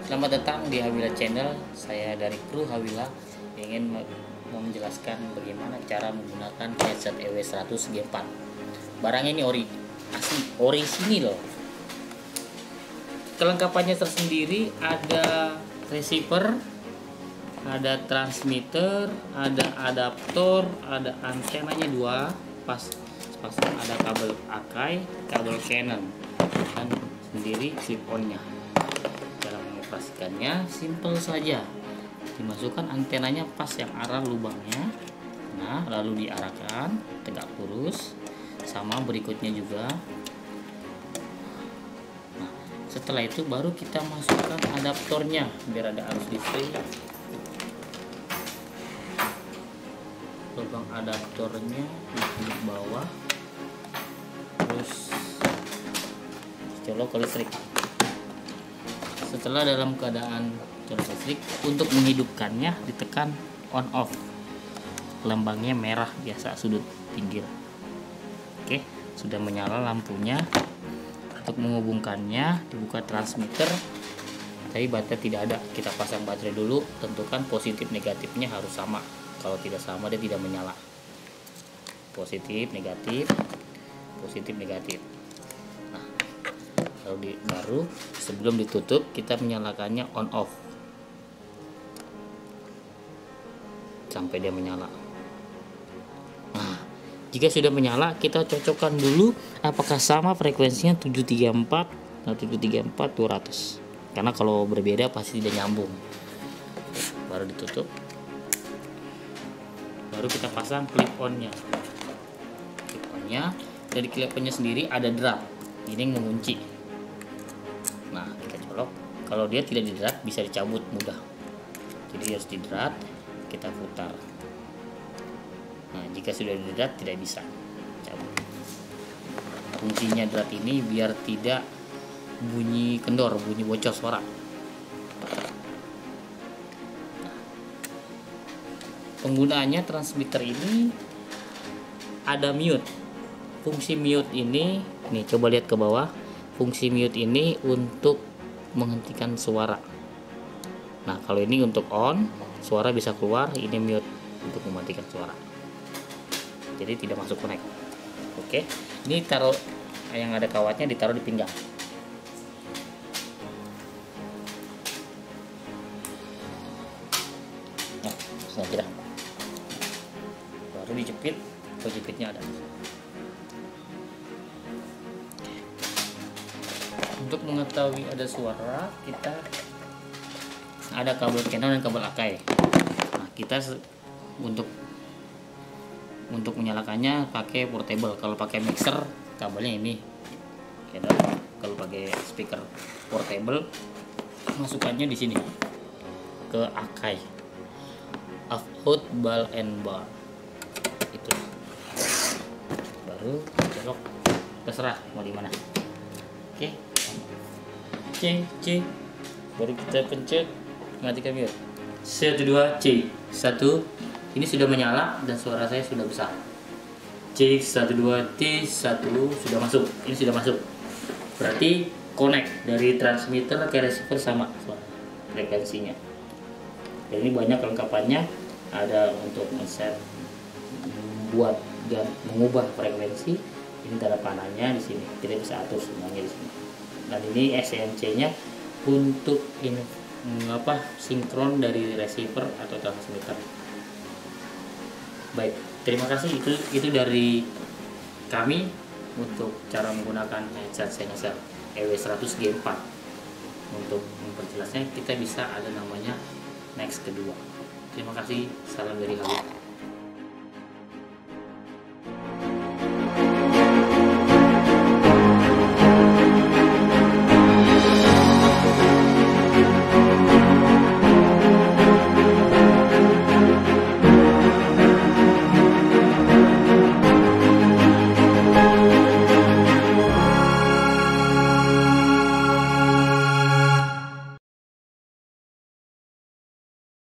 Selamat datang di Hawila Channel. Saya dari kru Hawila ingin mau menjelaskan bagaimana cara menggunakan headset EW100 G4. Barang ini ori sini loh. Kelengkapannya tersendiri, ada receiver, ada transmitter, ada adaptor, ada antenanya dua pas pasang, ada kabel Akai, kabel Canon, dan sendiri clip-onnya. Cara mengoperasikannya simple saja. Dimasukkan antenanya pas yang arah lubangnya. Nah, lalu diarahkan tegak lurus. Sama berikutnya juga. Nah, setelah itu baru kita masukkan adaptornya biar ada arus listrik. Lubang adaptornya di bawah, terus colok ke listrik. Setelah dalam keadaan colok listrik, untuk menghidupkannya ditekan on off. Lambangnya merah biasa, sudut pinggir. Oke, sudah menyala lampunya. Untuk menghubungkannya dibuka transmitter, tapi baterai tidak ada. Kita pasang baterai dulu, tentukan positif negatifnya harus sama. Kalau tidak sama dia tidak menyala. Positif negatif, positif negatif. Nah, baru sebelum ditutup kita menyalakannya on off sampai dia menyala. Nah, jika sudah menyala, kita cocokkan dulu apakah sama frekuensinya 734 atau 734 200. Karena kalau berbeda pasti tidak nyambung. Baru ditutup. Baru kita pasang clip-onnya. Clip-onnya, dari clip-onnya sendiri ada drat. Ini yang mengunci. Nah, kita colok. Kalau dia tidak didrat bisa dicabut mudah. Jadi harus didrat, kita putar. Nah, jika sudah didrat tidak bisa cabut. Fungsinya drat ini biar tidak bunyi kendor, bunyi bocor suara. Penggunaannya transmitter ini ada mute. Fungsi mute ini, nih coba lihat ke bawah. Fungsi mute ini untuk menghentikan suara. Nah, kalau ini untuk on, suara bisa keluar. Ini mute untuk mematikan suara. Jadi tidak masuk connect. Oke, ini taruh yang ada kawatnya, ditaruh di pinggang. Nah, sudah. Baru dijepit, jepitnya ada. Untuk mengetahui ada suara, kita ada kabel Canon dan kabel Akai. Nah, kita untuk menyalakannya pakai portable. Kalau pakai mixer, kabelnya ini. Kalau pakai speaker portable, masukannya di sini ke Akai. Output ball and bar. Itu. Baru colok, terserah mau di mana. Oke. C. Baru kita pencet matikan mute. 1 2 C. 1. Ini sudah menyala dan suara saya sudah besar. C 1 2 T 1 sudah masuk. Ini sudah masuk. Berarti connect dari transmitter ke receiver sama frekuensinya. Dan ini banyak kelengkapannya. Ada untuk men-set, buat dan mengubah frekuensi. Ini tanda panahnya di sini. Kita bisa atur semuanya di sini. Dan ini SNC-nya untuk sinkron dari receiver atau transmitter. Baik, terima kasih. Itu dari kami untuk cara menggunakan headset Sennheiser EW100 G4. Untuk memperjelasnya, kita bisa ada namanya next kedua. Terima kasih. Salam dari Hawi.